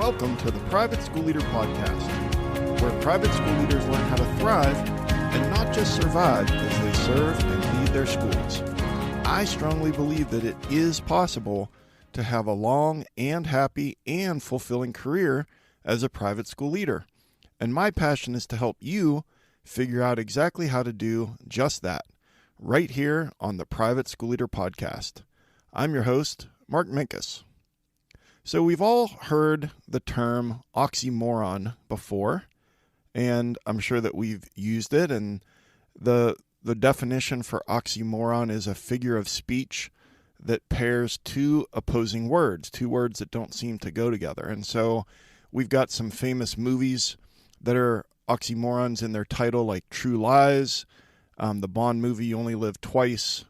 Welcome to the Private School Leader Podcast, where private school leaders learn how to thrive and not just survive as they serve and lead their schools. I strongly believe that it is possible to have a long and happy and fulfilling career as a private school leader. And my passion is to help you figure out exactly how to do just that, right here on the Private School Leader Podcast. I'm your host, Mark Minkus. So we've all heard the term oxymoron before, and I'm sure that we've used it. And the definition for oxymoron is a figure of speech that pairs two opposing words, two words that don't seem to go together. And so we've got some famous movies that are oxymorons in their title, like True Lies, the Bond movie You Only Live Twice,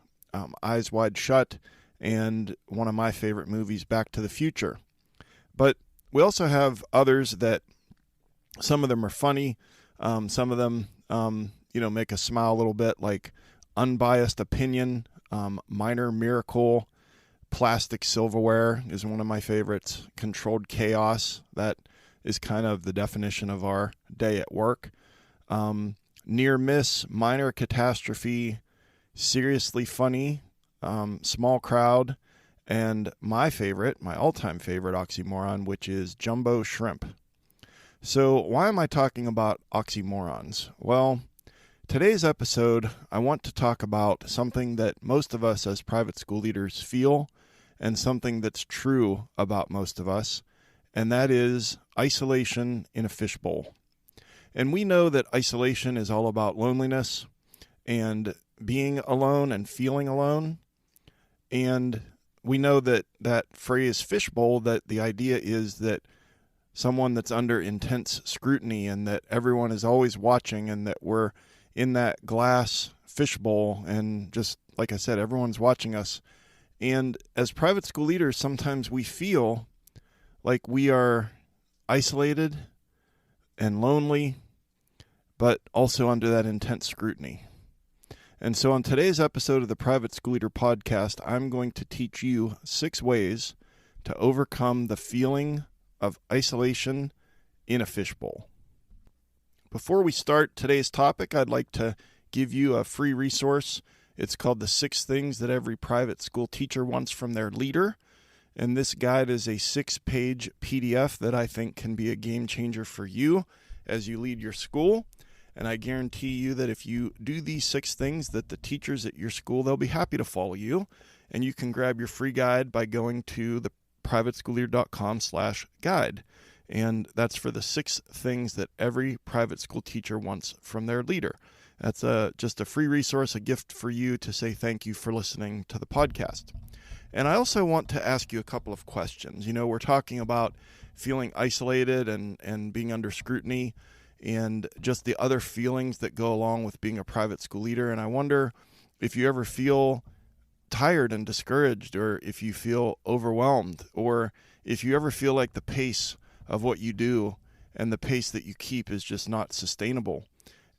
Eyes Wide Shut, and one of my favorite movies, Back to the Future. But we also have others that some of them are funny. Some of them, make us smile a little bit, like Unbiased Opinion, Minor Miracle, Plastic Silverware is one of my favorites. Controlled Chaos, that is kind of the definition of our day at work. Near Miss, Minor Catastrophe, Seriously Funny, Small Crowd, and my all-time favorite oxymoron, which is Jumbo Shrimp. So why am I talking about oxymorons? Well, today's episode, I want to talk about something that most of us as private school leaders feel, and something that's true about most of us, and that is isolation in a fishbowl. And we know that isolation is all about loneliness and being alone and feeling alone. And we know that phrase fishbowl, that the idea is that someone that's under intense scrutiny and that everyone is always watching and that we're in that glass fishbowl and just, like I said, everyone's watching us. And as private school leaders, sometimes we feel like we are isolated and lonely, but also under that intense scrutiny. And so on today's episode of the Private School Leader Podcast, I'm going to teach you 6 ways to overcome the feeling of isolation in a fishbowl. Before we start today's topic, I'd like to give you a free resource. It's called The 6 Things That Every Private School Teacher Wants from Their Leader. And this guide is a 6-page PDF that I think can be a game changer for you as you lead your school. And I guarantee you that if you do these 6 things, that the teachers at your school, they'll be happy to follow you. And you can grab your free guide by going to theprivateschoolleader.com/guide. And that's for the 6 things that every private school teacher wants from their leader. That's just a free resource, a gift for you to say thank you for listening to the podcast. And I also want to ask you a couple of questions. You know, we're talking about feeling isolated and being under scrutiny, and just the other feelings that go along with being a private school leader. And I wonder if you ever feel tired and discouraged, or if you feel overwhelmed, or if you ever feel like the pace of what you do and the pace that you keep is just not sustainable.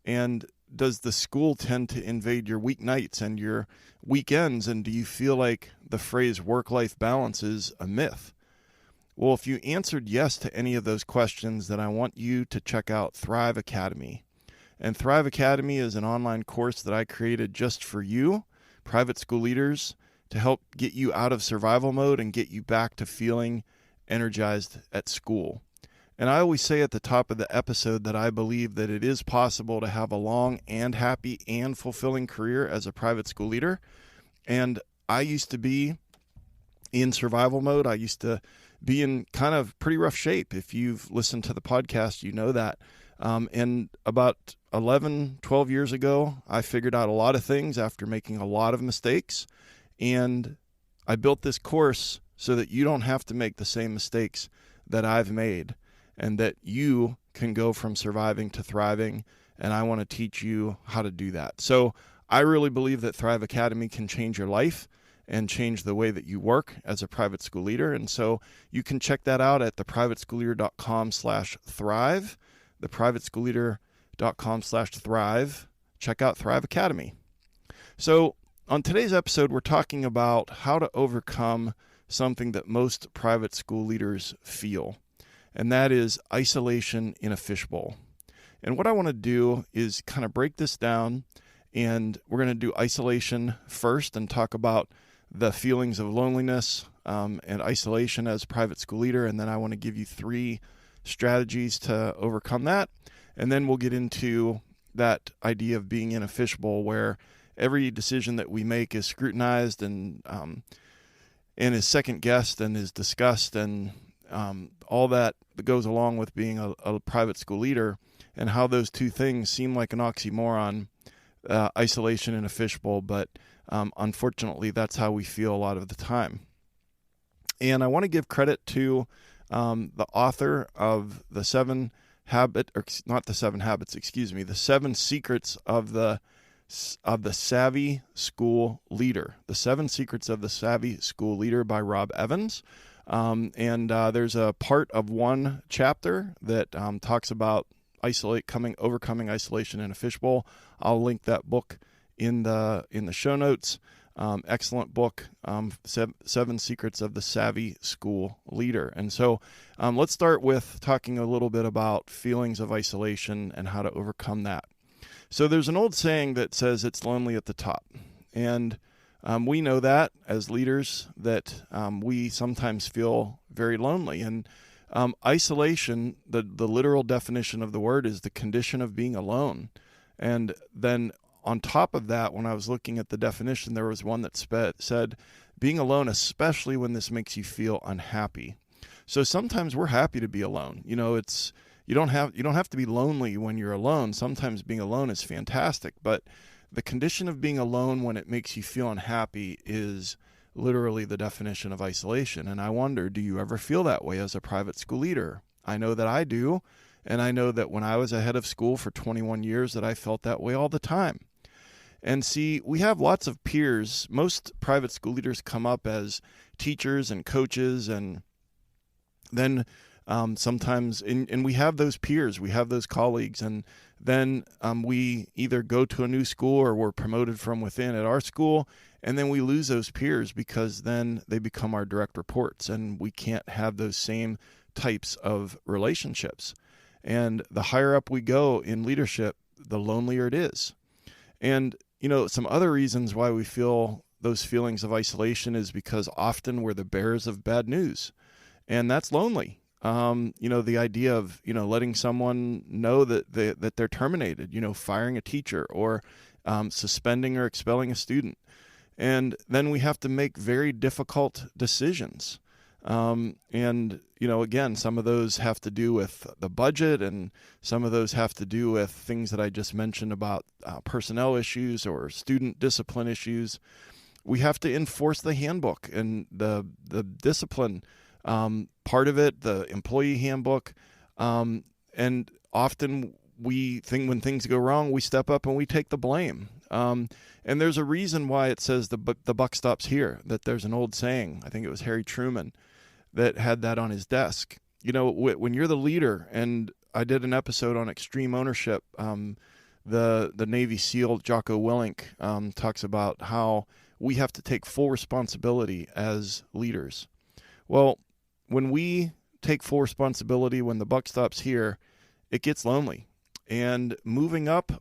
And does the school tend to invade your weeknights and your weekends? And do you feel like the phrase work-life balance is a myth? Well, if you answered yes to any of those questions, then I want you to check out Thrive Academy. And Thrive Academy is an online course that I created just for you, private school leaders, to help get you out of survival mode and get you back to feeling energized at school. And I always say at the top of the episode that I believe that it is possible to have a long and happy and fulfilling career as a private school leader. And I used to be in survival mode. I used to be in kind of pretty rough shape. If you've listened to the podcast, you know that. And about 11, 12 years ago, I figured out a lot of things after making a lot of mistakes. And I built this course so that you don't have to make the same mistakes that I've made, and that you can go from surviving to thriving. And I want to teach you how to do that. So I really believe that Thrive Academy can change your life and change the way that you work as a private school leader. And so you can check that out at theprivateschoolleader.com/thrive, theprivateschoolleader.com/thrive. Check out Thrive Academy. So on today's episode, we're talking about how to overcome something that most private school leaders feel. and that is isolation in a fishbowl. And what I want to do is kind of break this down, and we're going to do isolation first and talk about the feelings of loneliness and isolation as a private school leader, and then I want to give you 3 strategies to overcome that, and then we'll get into that idea of being in a fishbowl where every decision that we make is scrutinized and is second guessed and is discussed, and all that goes along with being a private school leader, and how those 2 things seem like an oxymoron, isolation in a fishbowl, but unfortunately that's how we feel a lot of the time. And I want to give credit to the author of the 7 Secrets of the Savvy School Leader. The 7 Secrets of the Savvy School Leader by Rob Evans. There's a part of 1 chapter that talks about overcoming isolation in a fishbowl. I'll link that book in the show notes. Excellent book, 7 Secrets of the Savvy School Leader. And so let's start with talking a little bit about feelings of isolation and how to overcome that. So there's an old saying that says it's lonely at the top. And we know that as leaders that we sometimes feel very lonely. And isolation, the literal definition of the word, is the condition of being alone. And then on top of that, when I was looking at the definition, there was one that said being alone, especially when this makes you feel unhappy. So sometimes we're happy to be alone. You don't have to be lonely when you're alone. Sometimes being alone is fantastic, but the condition of being alone when it makes you feel unhappy is literally the definition of isolation. And I wonder, do you ever feel that way as a private school leader? I know that I do. And I know that when I was a head of school for 21 years that I felt that way all the time. And see, we have lots of peers. Most private school leaders come up as teachers and coaches, and then sometimes, and we have those peers, we have those colleagues, and then we either go to a new school or we're promoted from within at our school, and then we lose those peers because then they become our direct reports, and we can't have those same types of relationships. And the higher up we go in leadership, the lonelier it is. And some other reasons why we feel those feelings of isolation is because often we're the bearers of bad news, and that's lonely. The idea of, letting someone know that they're terminated, firing a teacher or suspending or expelling a student. And then we have to make very difficult decisions. Again, some of those have to do with the budget, and some of those have to do with things that I just mentioned about personnel issues or student discipline issues. We have to enforce the handbook and the discipline part of it, the employee handbook. And often we think when things go wrong, we step up and we take the blame. And there's a reason why it says the buck stops here, that there's an old saying, I think it was Harry Truman, that had that on his desk. When you're the leader, and I did an episode on extreme ownership, the Navy SEAL Jocko Willink talks about how we have to take full responsibility as leaders. Well, when we take full responsibility, when the buck stops here, it gets lonely. And moving up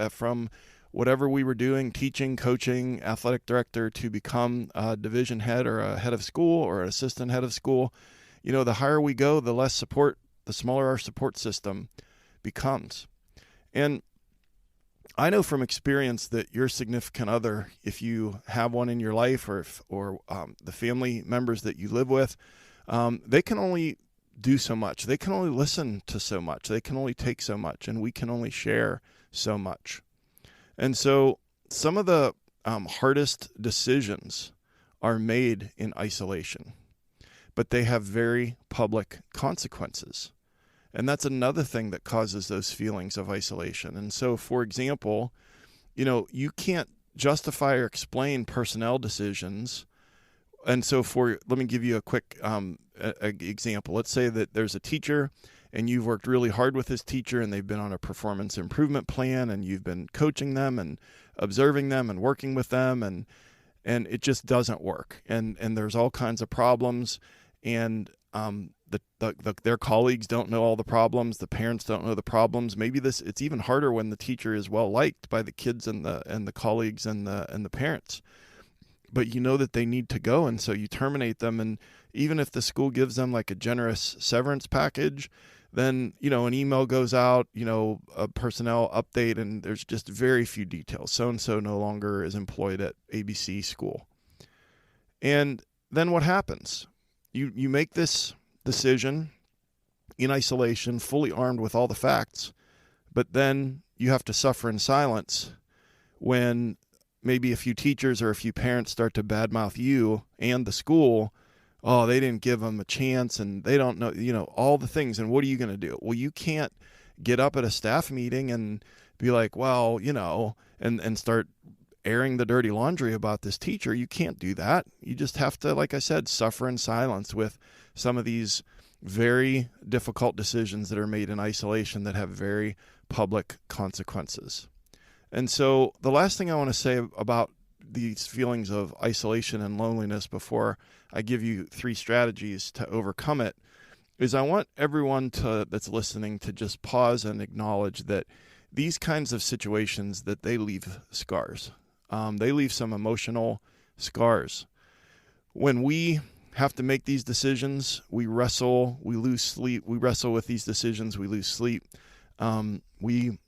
from whatever we were doing, teaching, coaching, athletic director, to become a division head or a head of school or an assistant head of school, the higher we go, the less support, the smaller our support system becomes. And I know from experience that your significant other, if you have one in your life, or the family members that you live with, they can only do so much. They can only listen to so much. They can only take so much, and we can only share so much. And so some of the hardest decisions are made in isolation, but they have very public consequences. And that's another thing that causes those feelings of isolation. And so, for example, you can't justify or explain personnel decisions. And so let me give you a quick example. Let's say that there's a teacher, and you've worked really hard with this teacher, and they've been on a performance improvement plan, and you've been coaching them and observing them and working with them, and it just doesn't work. And there's all kinds of problems. and their colleagues don't know all the problems. The parents don't know the problems. Maybe it's even harder when the teacher is well liked by the kids and the colleagues and the parents. But you know that they need to go, and so you terminate them. And even if the school gives them like a generous severance package, then, an email goes out, a personnel update, and there's just very few details. So-and-so no longer is employed at ABC school. And then what happens? You make this decision in isolation, fully armed with all the facts, but then you have to suffer in silence when maybe a few teachers or a few parents start to badmouth you and the school. Oh, they didn't give them a chance, and they don't know, all the things. And what are you going to do? Well, you can't get up at a staff meeting and be like, well, and start airing the dirty laundry about this teacher. You can't do that. You just have to, like I said, suffer in silence with some of these very difficult decisions that are made in isolation that have very public consequences. And so the last thing I want to say about these feelings of isolation and loneliness before I give you 3 strategies to overcome it is I want everyone that's listening to just pause and acknowledge that these kinds of situations, that they leave scars. They leave some emotional scars. When we have to make these decisions, we wrestle, we lose sleep. We wrestle with these decisions, we lose sleep. We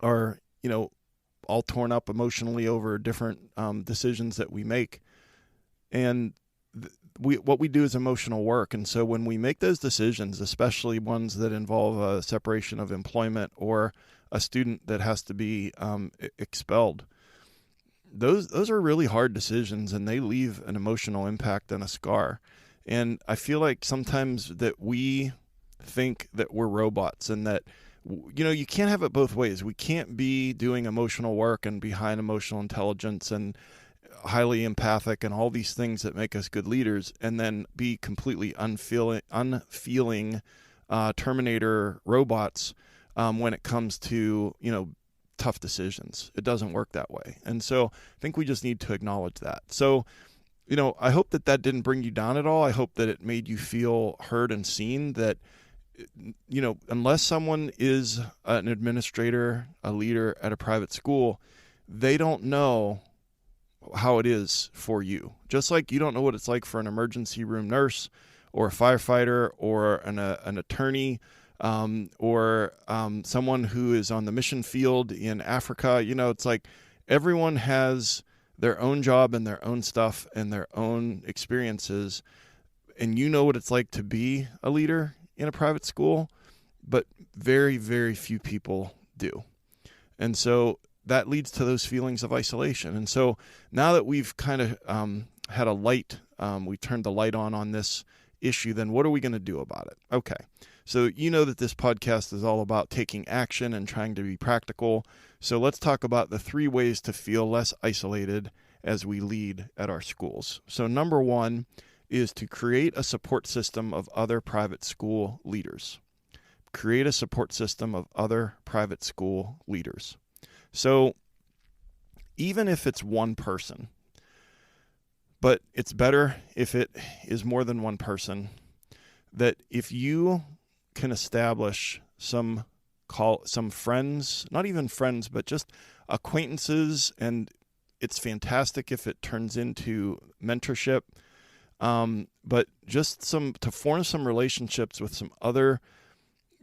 are, all torn up emotionally over different decisions that we make. And what we do is emotional work. And so when we make those decisions, especially ones that involve a separation of employment or a student that has to be expelled, those are really hard decisions, and they leave an emotional impact and a scar. And I feel like sometimes that we think that we're robots, and that, you can't have it both ways. We can't be doing emotional work and behind emotional intelligence and highly empathic and all these things that make us good leaders, and then be completely unfeeling Terminator robots when it comes to, tough decisions. It doesn't work that way. And so I think we just need to acknowledge that. So, I hope that didn't bring you down at all. I hope that it made you feel heard and seen, that, unless someone is an administrator, a leader at a private school, they don't know how it is for you. Just like you don't know what it's like for an emergency room nurse or a firefighter or an attorney, or someone who is on the mission field in Africa. It's like everyone has their own job and their own stuff and their own experiences. And you know what it's like to be a leader in a private school, but very, very few people do. And so that leads to those feelings of isolation. And so now that we've kind of had a light, we turned the light on this issue, then what are we going to do about it? Okay. So that this podcast is all about taking action and trying to be practical. So let's talk about the 3 ways to feel less isolated as we lead at our schools. So number 1 is to create a support system of other private school leaders. Create a support system of other private school leaders. So even if it's one person, but it's better if it is more than one person, that if you can establish some friends, not even friends, but just acquaintances, and it's fantastic if it turns into mentorship, but just to form some relationships with some other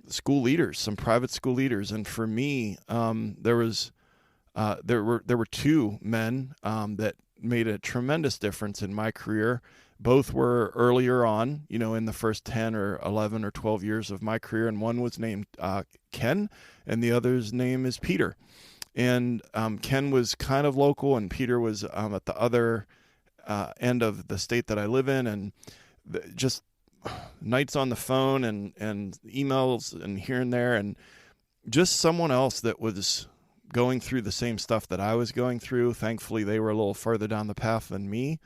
school leaders, some private school leaders. And for me, there were 2 men that made a tremendous difference in my career. Both were earlier on, in the first 10 or 11 or 12 years of my career. And one was named Ken, and the other's name is Peter. And Ken was kind of local, and Peter was at the other end of the state that I live in. And just nights on the phone and emails and here and there, and just someone else that was going through the same stuff that I was going through. Thankfully, they were a little further down the path than me.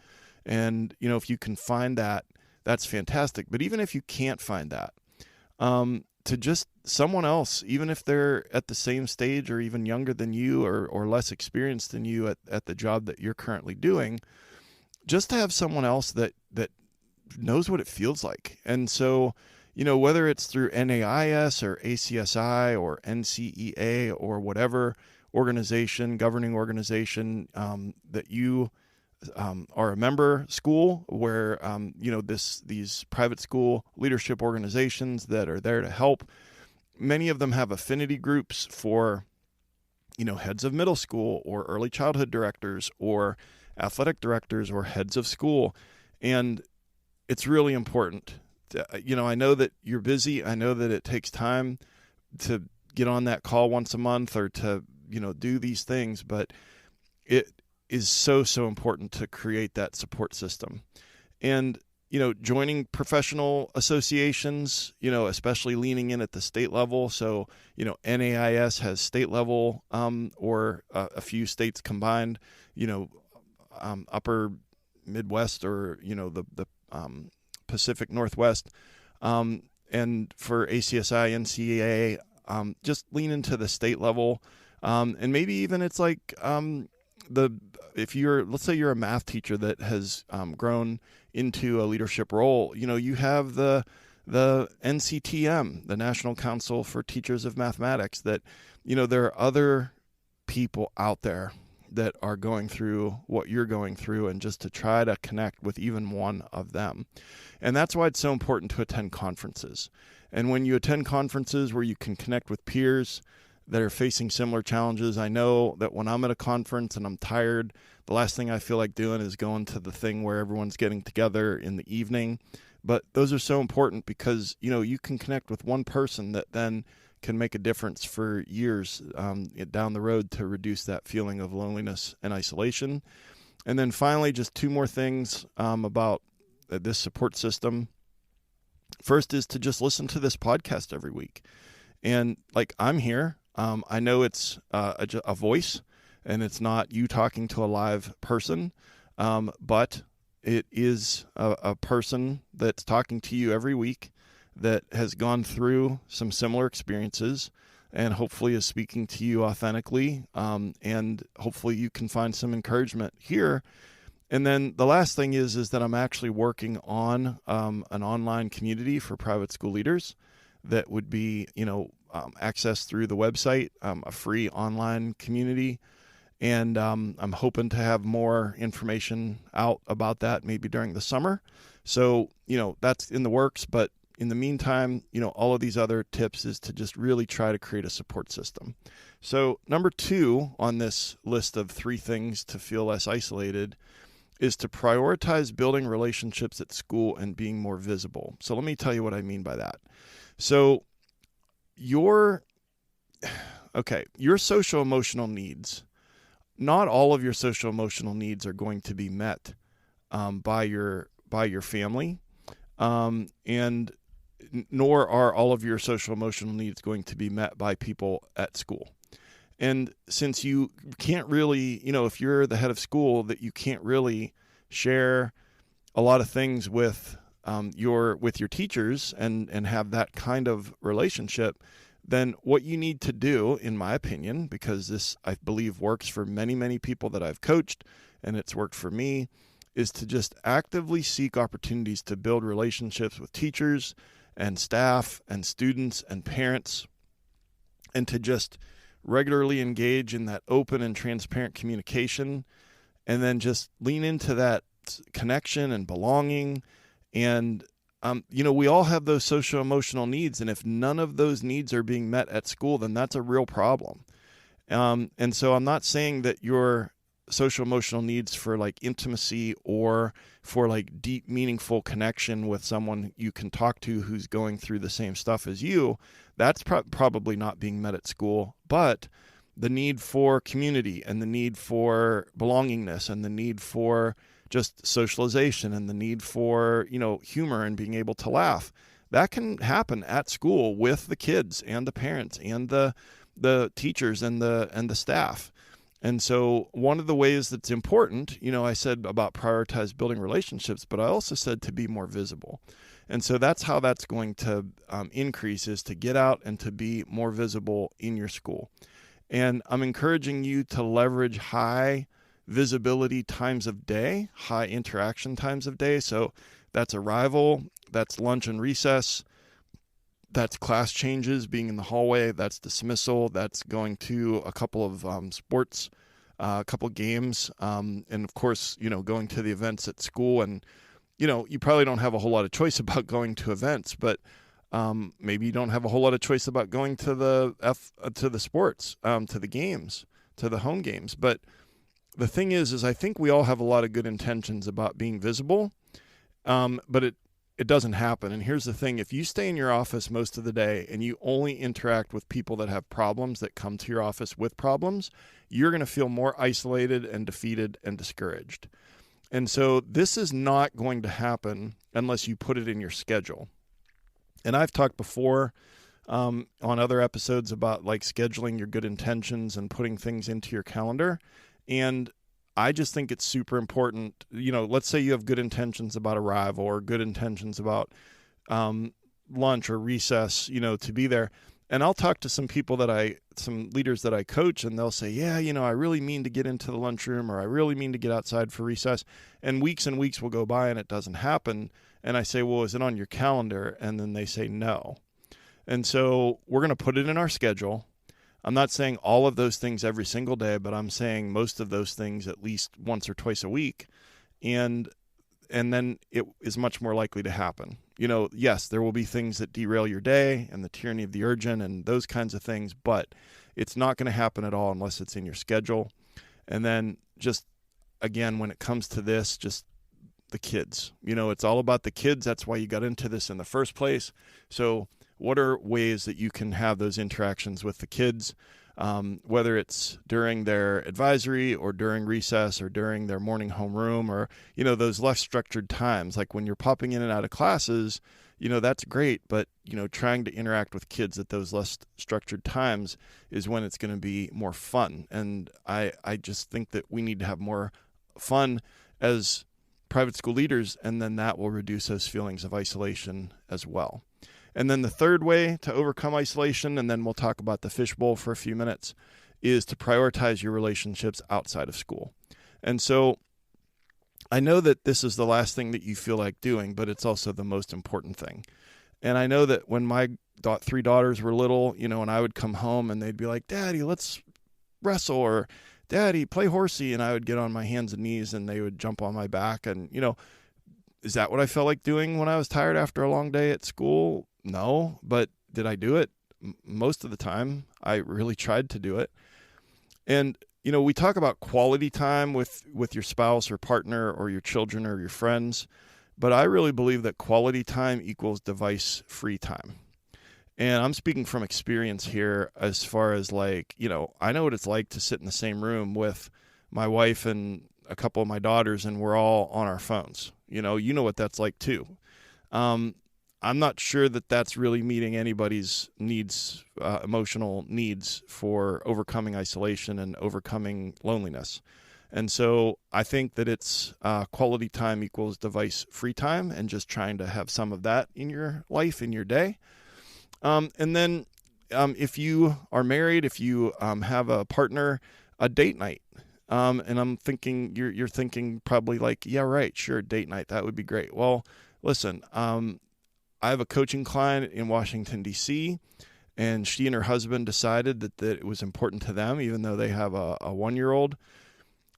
And, if you can find that, that's fantastic. But even if you can't find that, to just someone else, even if they're at the same stage or even younger than you or less experienced than you at the job that you're currently doing, just to have someone else that knows what it feels like. And so, whether it's through NAIS or ACSI or NCEA or whatever governing organization that you are a member school, where these private school leadership organizations that are there to help. Many of them have affinity groups for heads of middle school or early childhood directors or athletic directors or heads of school. And it's really important. I know that you're busy. I know that it takes time to get on that call once a month or to, do these things, but it is so important to create that support system. And, joining professional associations, especially leaning in at the state level. So, NAIS has state level or a few states combined, upper Midwest or, the Pacific Northwest. And for ACSI, NCAA, just lean into the state level. And maybe even it's like let's say you're a math teacher that has grown into a leadership role, you have the NCTM, the National Council for Teachers of Mathematics, that, there are other people out there that are going through what you're going through, and just to try to connect with even one of them. And that's why it's so important to attend conferences. And when you attend conferences where you can connect with peers that are facing similar challenges, I know that when I'm at a conference and I'm tired, the last thing I feel like doing is going to the thing where everyone's getting together in the evening. But those are so important because, you can connect with one person that then can make a difference for years down the road to reduce that feeling of loneliness and isolation. And then finally, just two more things about this support system. First is to just listen to this podcast every week. And I'm here. I know it's a voice, and it's not you talking to a live person, but it is a person that's talking to you every week that has gone through some similar experiences and hopefully is speaking to you authentically, and hopefully you can find some encouragement here. And then the last thing is that I'm actually working on an online community for private school leaders that would be, accessed through the website, a free online community. And I'm hoping to have more information out about that maybe during the summer. So, that's in the works. But in the meantime, all of these other tips is to just really try to create a support system. So number 2 on this list of 3 things to feel less isolated is to prioritize building relationships at school and being more visible. So let me tell you what I mean by that. So your social emotional needs, not all of your social emotional needs are going to be met by your family, and nor are all of your social emotional needs going to be met by people at school. And since you can't really, if you're the head of school, that you can't really share a lot of things with your teachers and have that kind of relationship, then what you need to do, in my opinion, because this, I believe, works for many, many people that I've coached, and it's worked for me, is to just actively seek opportunities to build relationships with teachers and staff and students and parents, and to just regularly engage in that open and transparent communication, and then just lean into that connection and belonging. And, we all have those social emotional needs. And if none of those needs are being met at school, then that's a real problem. And so I'm not saying that your social emotional needs for intimacy or for deep, meaningful connection with someone you can talk to who's going through the same stuff as you, that's probably not being met at school. But the need for community and the need for belongingness and the need for just socialization and the need for, humor and being able to laugh, that can happen at school with the kids and the parents and the teachers and the staff. And so one of the ways that's important, I said about prioritize building relationships, but I also said to be more visible. And so that's how that's going to increase, is to get out and to be more visible in your school. And I'm encouraging you to leverage high visibility times of day, high interaction times of day. So That's arrival, that's lunch and recess, that's class changes, being in the hallway, that's dismissal, that's going to a couple of sports, a couple of games, and of course, going to the events at school. And, you probably don't have a whole lot of choice about going to events, but maybe you don't have a whole lot of choice about going to the sports, to the games, to the home games. But the thing is I think we all have a lot of good intentions about being visible, but it doesn't happen. And here's the thing. If you stay in your office most of the day and you only interact with people that have problems, that come to your office with problems, you're going to feel more isolated and defeated and discouraged. And so this is not going to happen unless you put it in your schedule. And I've talked before on other episodes about like scheduling your good intentions and putting things into your calendar. And I just think it's super important. Let's say you have good intentions about arrival or good intentions about lunch or recess, to be there. And I'll talk to some leaders that I coach, and they'll say, yeah, I really mean to get into the lunchroom, or I really mean to get outside for recess. And weeks will go by and it doesn't happen. And I say, well, is it on your calendar? And then they say no. And so we're going to put it in our schedule. I'm not saying all of those things every single day, but I'm saying most of those things at least once or twice a week. And then it is much more likely to happen. Yes, there will be things that derail your day and the tyranny of the urgent and those kinds of things, but it's not going to happen at all unless it's in your schedule. And then just, again, when it comes to this, just the kids, it's all about the kids. That's why you got into this in the first place. So what are ways that you can have those interactions with the kids, whether it's during their advisory or during recess or during their morning homeroom, or, those less structured times, like when you're popping in and out of classes, that's great. But, trying to interact with kids at those less structured times is when it's going to be more fun. And I just think that we need to have more fun as private school leaders, and then that will reduce those feelings of isolation as well. And then the third way to overcome isolation, and then we'll talk about the fishbowl for a few minutes, is to prioritize your relationships outside of school. And so I know that this is the last thing that you feel like doing, but it's also the most important thing. And I know that when my 3 daughters were little, and I would come home and they'd be like, Daddy, let's wrestle, or Daddy, play horsey. And I would get on my hands and knees and they would jump on my back. And, is that what I felt like doing when I was tired after a long day at school? No, but did I do it? Most of the time, I really tried to do it. And, we talk about quality time with your spouse or partner or your children or your friends, but I really believe that quality time equals device-free time. And I'm speaking from experience here as far as I know what it's like to sit in the same room with my wife and a couple of my daughters, and we're all on our phones. You know what that's like too. I'm not sure that that's really meeting anybody's needs, emotional needs for overcoming isolation and overcoming loneliness. And so I think that it's quality time equals device-free time, and just trying to have some of that in your life, in your day. And then if you are married, if you have a partner, a date night. And I'm thinking, you're thinking probably like, yeah, right, sure, date night, that would be great. Well, listen, I have a coaching client in Washington, D.C., and she and her husband decided that it was important to them, even though they have a 1-year-old,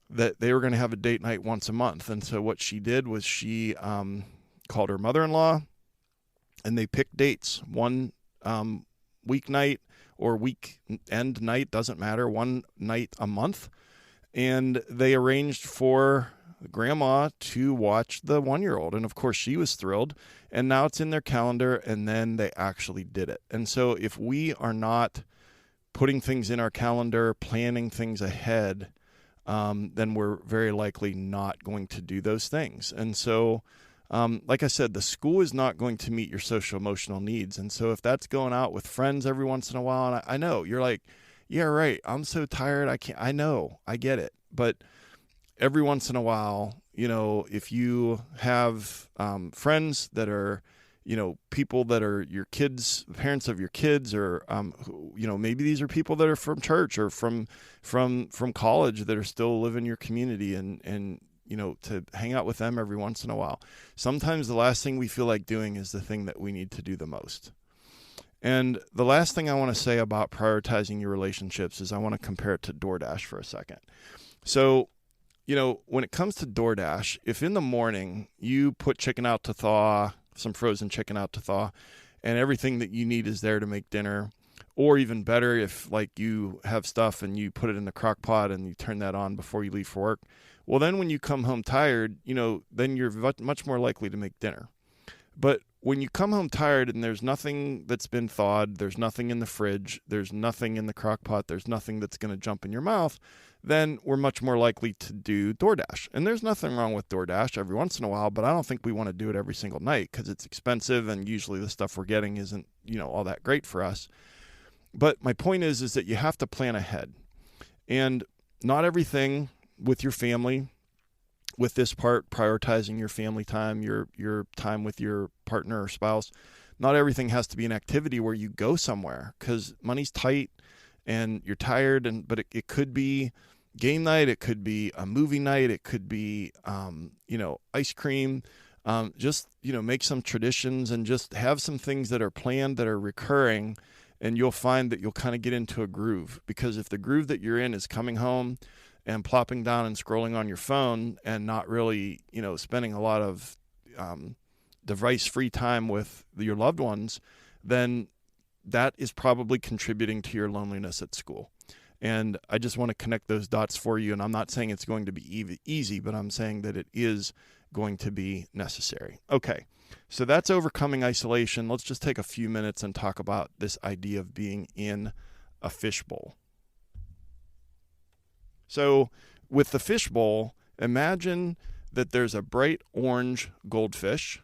that they were going to have a date night once a month. And so what she did was she called her mother-in-law, and they picked dates, one weeknight or weekend night, doesn't matter, one night a month. And they arranged for grandma to watch the 1-year-old. And of course she was thrilled, and now it's in their calendar, and then they actually did it. And so if we are not putting things in our calendar, planning things ahead, then we're very likely not going to do those things. And so, like I said, the school is not going to meet your social emotional needs. And so if that's going out with friends every once in a while, and I know you're like, yeah, right, I'm so tired, I know, I get it. But every once in a while, if you have friends that are, people that are your kids, parents of your kids, or, maybe these are people that are from church or from college that are still living in your community. And to hang out with them every once in a while. Sometimes the last thing we feel like doing is the thing that we need to do the most. And the last thing I want to say about prioritizing your relationships is I want to compare it to DoorDash for a second. So, when it comes to DoorDash, if in the morning you put chicken out to thaw, some frozen chicken out to thaw, and everything that you need is there to make dinner, or even better, if like you have stuff and you put it in the crock pot and you turn that on before you leave for work, well, then when you come home tired, then you're much more likely to make dinner. But when you come home tired and there's nothing that's been thawed, there's nothing in the fridge, there's nothing in the crock pot, there's nothing that's going to jump in your mouth, then we're much more likely to do DoorDash. And there's nothing wrong with DoorDash every once in a while, but I don't think we want to do it every single night because it's expensive and usually the stuff we're getting isn't, all that great for us. But my point is that you have to plan ahead. And not everything with your family, with this part, prioritizing your family time, your time with your partner or spouse, not everything has to be an activity where you go somewhere because money's tight and you're tired. But it could be game night, it could be a movie night, it could be ice cream. Just make some traditions and just have some things that are planned that are recurring, and you'll find that you'll kind of get into a groove. Because if the groove that you're in is coming home and plopping down and scrolling on your phone and not really, spending a lot of device-free time with your loved ones, then that is probably contributing to your loneliness at school. And I just want to connect those dots for you. And I'm not saying it's going to be easy, but I'm saying that it is going to be necessary. Okay, so that's overcoming isolation. Let's just take a few minutes and talk about this idea of being in a fishbowl. So with the fishbowl, imagine that there's a bright orange goldfish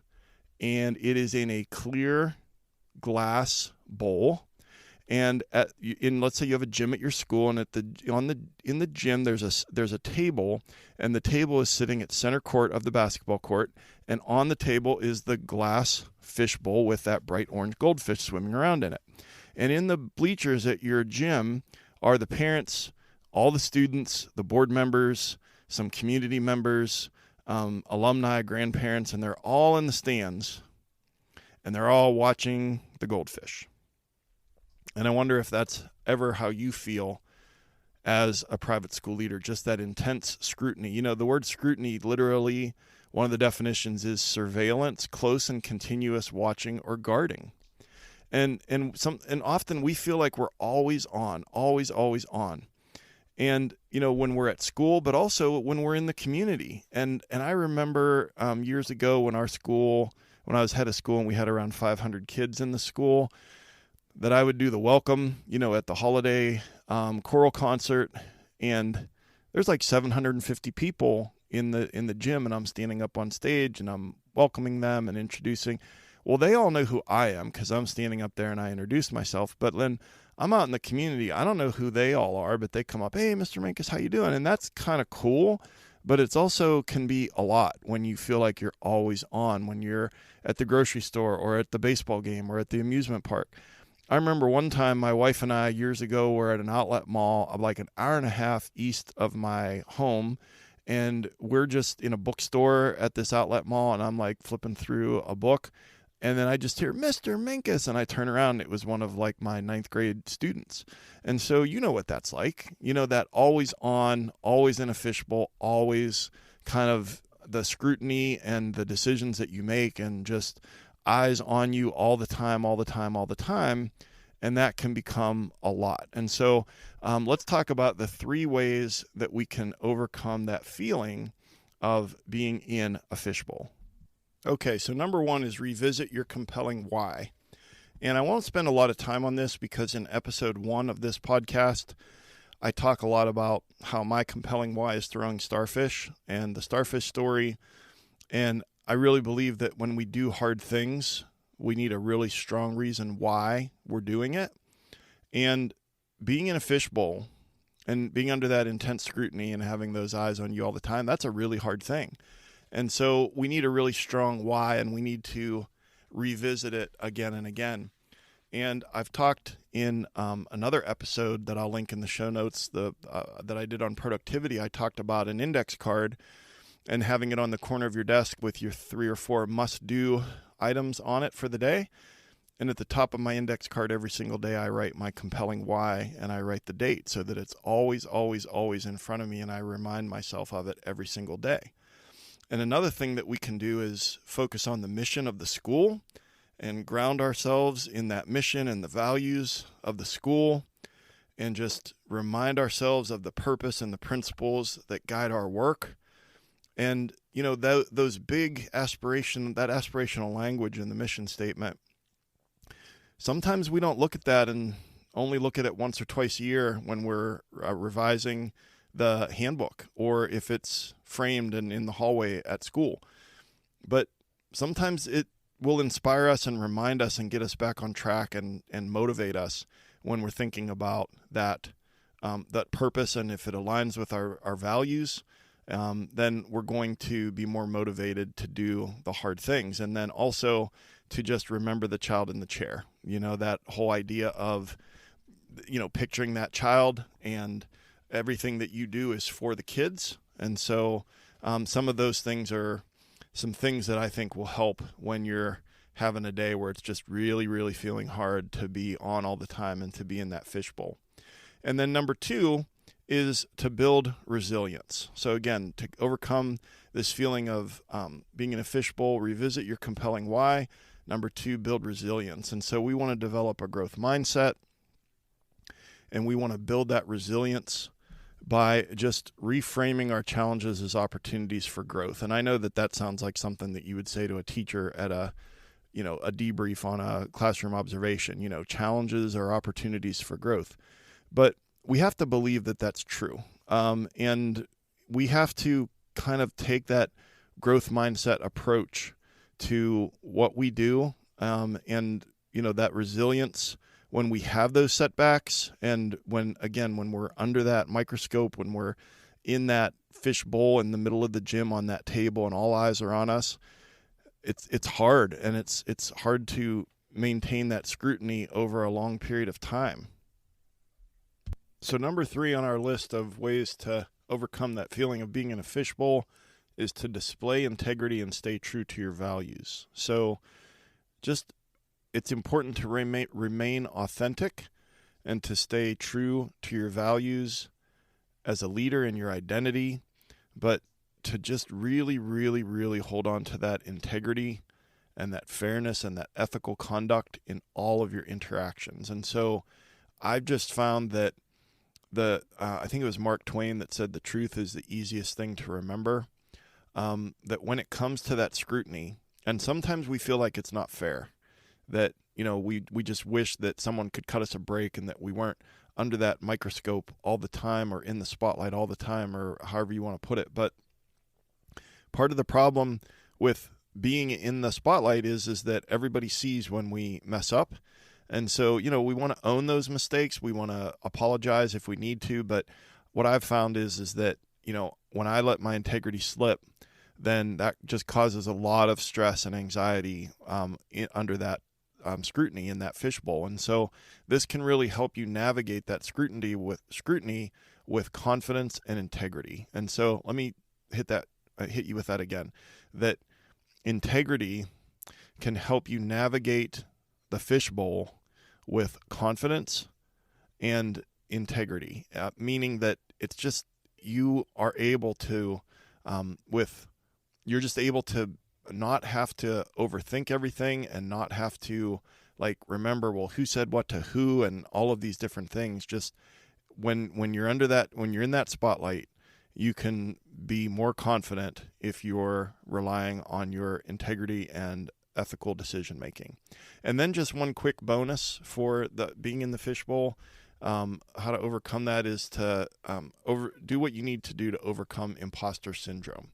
and it is in a clear glass bowl. And let's say you have a gym at your school, and in the gym there's a table, and the table is sitting at center court of the basketball court, and on the table is the glass fishbowl with that bright orange goldfish swimming around in it. And in the bleachers at your gym are the parents, all the students, the board members, some community members, alumni, grandparents, and they're all in the stands, and they're all watching the goldfish. And I wonder if that's ever how you feel as a private school leader, just that intense scrutiny. The word scrutiny, literally, one of the definitions is surveillance, close and continuous watching or guarding. And often we feel like we're always on, always on. And, when we're at school, but also when we're in the community. And I remember years ago when I was head of school and we had around 500 kids in the school, that I would do the welcome, at the holiday choral concert, and there's like 750 people in the gym, and I'm standing up on stage and I'm welcoming them and introducing. Well, they all know who I am because I'm standing up there and I introduce myself. But then I'm out in the community. I don't know who they all are, but they come up, "Hey, Mr. Minkus, how you doing?" And that's kind of cool. But it's also can be a lot when you feel like you're always on, when you're at the grocery store or at the baseball game or at the amusement park. I remember one time my wife and I years ago were at an outlet mall like an hour and a half east of my home, and we're just in a bookstore at this outlet mall, and I'm like flipping through a book, and then I just hear Mr. Minkus, and I turn around, and it was one of like my 9th grade students. And so you know what that's like, that always on, always in a fishbowl, always kind of the scrutiny and the decisions that you make and just eyes on you all the time. And that can become a lot. And so let's talk about the 3 ways that we can overcome that feeling of being in a fishbowl. Okay, so number 1 is revisit your compelling why. And I won't spend a lot of time on this because in episode 1 of this podcast, I talk a lot about how my compelling why is throwing starfish and the starfish story. And I really believe that when we do hard things, we need a really strong reason why we're doing it. And being in a fishbowl and being under that intense scrutiny and having those eyes on you all the time, that's a really hard thing. And so we need a really strong why, and we need to revisit it again and again. And I've talked in another episode that I'll link in the show notes that I did on productivity. I talked about an index card, and having it on the corner of your desk with your 3 or 4 must-do items on it for the day. And at the top of my index card every single day, I write my compelling why, and I write the date so that it's always, always, always in front of me, and I remind myself of it every single day. And another thing that we can do is focus on the mission of the school and ground ourselves in that mission and the values of the school, and just remind ourselves of the purpose and the principles that guide our work. And, those big that aspirational language in the mission statement, sometimes we don't look at that and only look at it once or twice a year when we're revising the handbook, or if it's framed and in the hallway at school. But sometimes it will inspire us and remind us and get us back on track and motivate us when we're thinking about that purpose. And if it aligns with our values, then we're going to be more motivated to do the hard things. And then also to just remember the child in the chair, that whole idea of, picturing that child, and everything that you do is for the kids. And so some of those things are some things that I think will help when you're having a day where it's just really, really feeling hard to be on all the time and to be in that fishbowl. And then number 2 is to build resilience. So again, to overcome this feeling of being in a fishbowl, revisit your compelling why. Number 2, build resilience. And so we want to develop a growth mindset, and we want to build that resilience by just reframing our challenges as opportunities for growth. And I know that sounds like something that you would say to a teacher at a debrief on a classroom observation. Challenges are opportunities for growth. But we have to believe that that's true. And we have to kind of take that growth mindset approach to what we do. And that resilience when we have those setbacks, and when we're under that microscope, when we're in that fish bowl in the middle of the gym on that table and all eyes are on us, it's hard, and it's hard to maintain that scrutiny over a long period of time. So number 3 on our list of ways to overcome that feeling of being in a fishbowl is to display integrity and stay true to your values. So it's important to remain authentic and to stay true to your values as a leader in your identity, but to just really, really, really hold on to that integrity and that fairness and that ethical conduct in all of your interactions. And so I've just found that I think it was Mark Twain that said the truth is the easiest thing to remember, that when it comes to that scrutiny, and sometimes we feel like it's not fair, that, we just wish that someone could cut us a break and that we weren't under that microscope all the time or in the spotlight all the time, or however you want to put it. But part of the problem with being in the spotlight is that everybody sees when we mess up. And so, we want to own those mistakes. We want to apologize if we need to. But what I've found is that, when I let my integrity slip, then that just causes a lot of stress and anxiety under that scrutiny in that fishbowl. And so this can really help you navigate that scrutiny with confidence and integrity. And so let me hit you with that again, that integrity can help you navigate the fishbowl with confidence and integrity, meaning that it's just, you are able to, you're just able to not have to overthink everything and not have to remember, who said what to who and all of these different things. Just when you're in that spotlight, you can be more confident if you're relying on your integrity and ethical decision making. And then just one quick bonus for being in the fishbowl, how to overcome that is to do what you need to do to overcome imposter syndrome.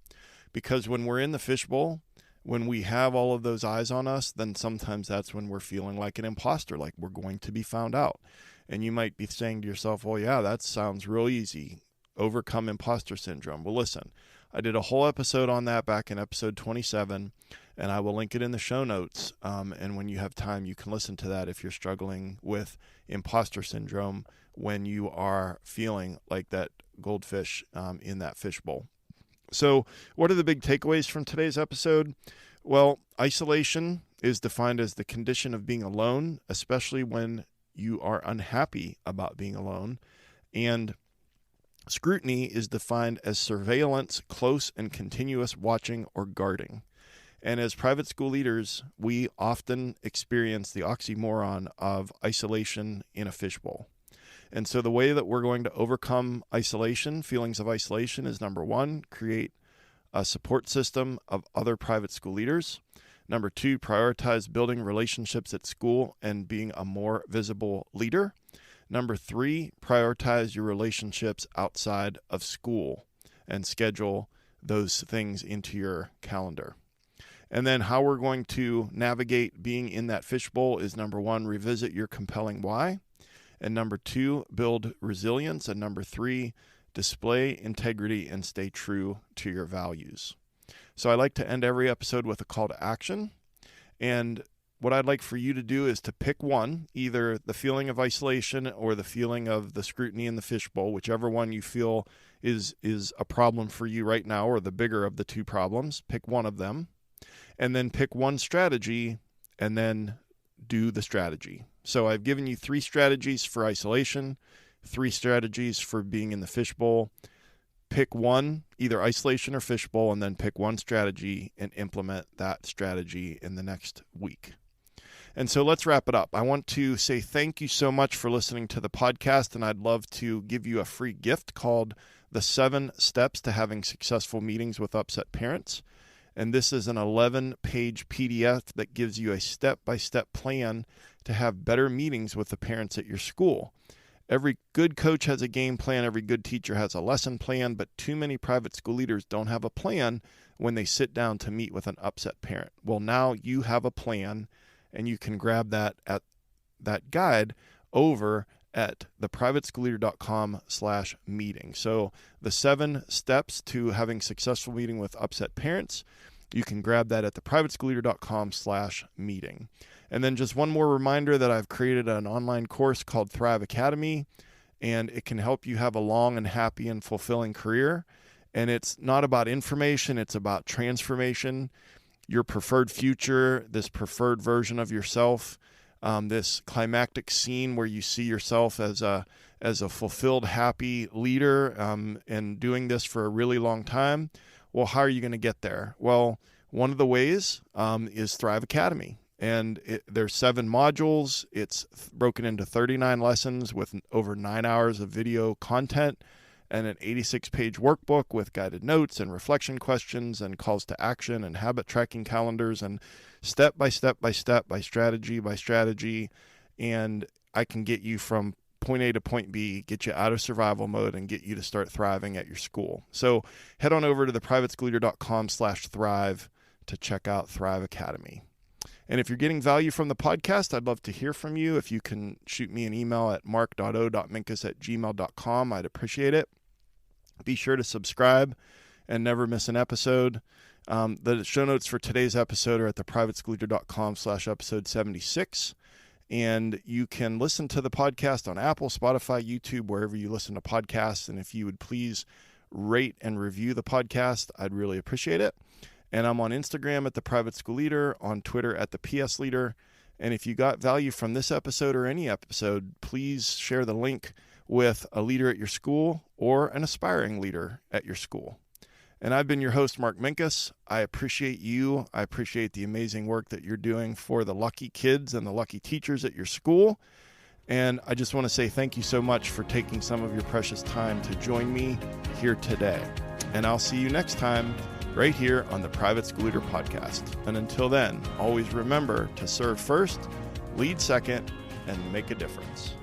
Because when we're in the fishbowl, when we have all of those eyes on us, then sometimes that's when we're feeling like an imposter, like we're going to be found out. And you might be saying to yourself, well, yeah, that sounds real easy. Overcome imposter syndrome. Well, listen, I did a whole episode on that back in episode 27, and I will link it in the show notes. And when you have time, you can listen to that if you're struggling with imposter syndrome when you are feeling like that goldfish in that fishbowl. So what are the big takeaways from today's episode? Well, isolation is defined as the condition of being alone, especially when you are unhappy about being alone. And scrutiny is defined as surveillance, close and continuous watching or guarding. And as private school leaders, we often experience the oxymoron of isolation in a fishbowl. And so the way that we're going to overcome isolation, feelings of isolation, is number one, create a support system of other private school leaders. Number two, prioritize building relationships at school and being a more visible leader. Number three, prioritize your relationships outside of school and schedule those things into your calendar. And then how we're going to navigate being in that fishbowl is number one, revisit your compelling why. And number two, build resilience. And number three, display integrity and stay true to your values. So I like to end every episode with a call to action. And what I'd like for you to do is to pick one, either the feeling of isolation or the feeling of the scrutiny in the fishbowl, whichever one you feel is a problem for you right now, or the bigger of the two problems. Pick one of them. And then pick one strategy and then do the strategy. So I've given you 3 strategies for isolation, 3 strategies for being in the fishbowl. Pick one, either isolation or fishbowl, and then pick one strategy and implement that strategy in the next week. And so let's wrap it up. I want to say thank you so much for listening to the podcast, and I'd love to give you a free gift called The 7 Steps to Having Successful Meetings with Upset Parents. And this is an 11-page PDF that gives you a step-by-step plan to have better meetings with the parents at your school. Every good coach has a game plan. Every good teacher has a lesson plan, but too many private school leaders don't have a plan when they sit down to meet with an upset parent. Well, now you have a plan, and you can grab that guide over at theprivateschoolleader.com/meeting. So the 7 steps to having successful meeting with upset parents, you can grab that at theprivateschoolleader.com/meeting. And then just one more reminder that I've created an online course called Thrive Academy, and it can help you have a long and happy and fulfilling career. And it's not about information, it's about transformation, your preferred future, this preferred version of yourself, this climactic scene where you see yourself as a fulfilled, happy leader, and doing this for a really long time. Well, how are you going to get there? Well, one of the ways is Thrive Academy. And there's 7 modules. It's broken into 39 lessons with over 9 hours of video content and an 86-page workbook with guided notes and reflection questions and calls to action and habit tracking calendars and step by step by strategy. And I can get you from point A to point B, get you out of survival mode, and get you to start thriving at your school. So head on over to theprivateschoolleader.com/thrive to check out Thrive Academy. And if you're getting value from the podcast, I'd love to hear from you. If you can shoot me an email at mark.o.minkus@gmail.com, I'd appreciate it. Be sure to subscribe and never miss an episode. The show notes for today's episode are at theprivateschoolleader.com/episode 76. And you can listen to the podcast on Apple, Spotify, YouTube, wherever you listen to podcasts. And if you would please rate and review the podcast, I'd really appreciate it. And I'm on Instagram at The Private School Leader, on Twitter at The PS Leader. And if you got value from this episode or any episode, please share the link with a leader at your school or an aspiring leader at your school. And I've been your host, Mark Minkus. I appreciate you. I appreciate the amazing work that you're doing for the lucky kids and the lucky teachers at your school. And I just want to say thank you so much for taking some of your precious time to join me here today. And I'll see you next time right here on the Private School Leader Podcast. And until then, always remember to serve first, lead second, and make a difference.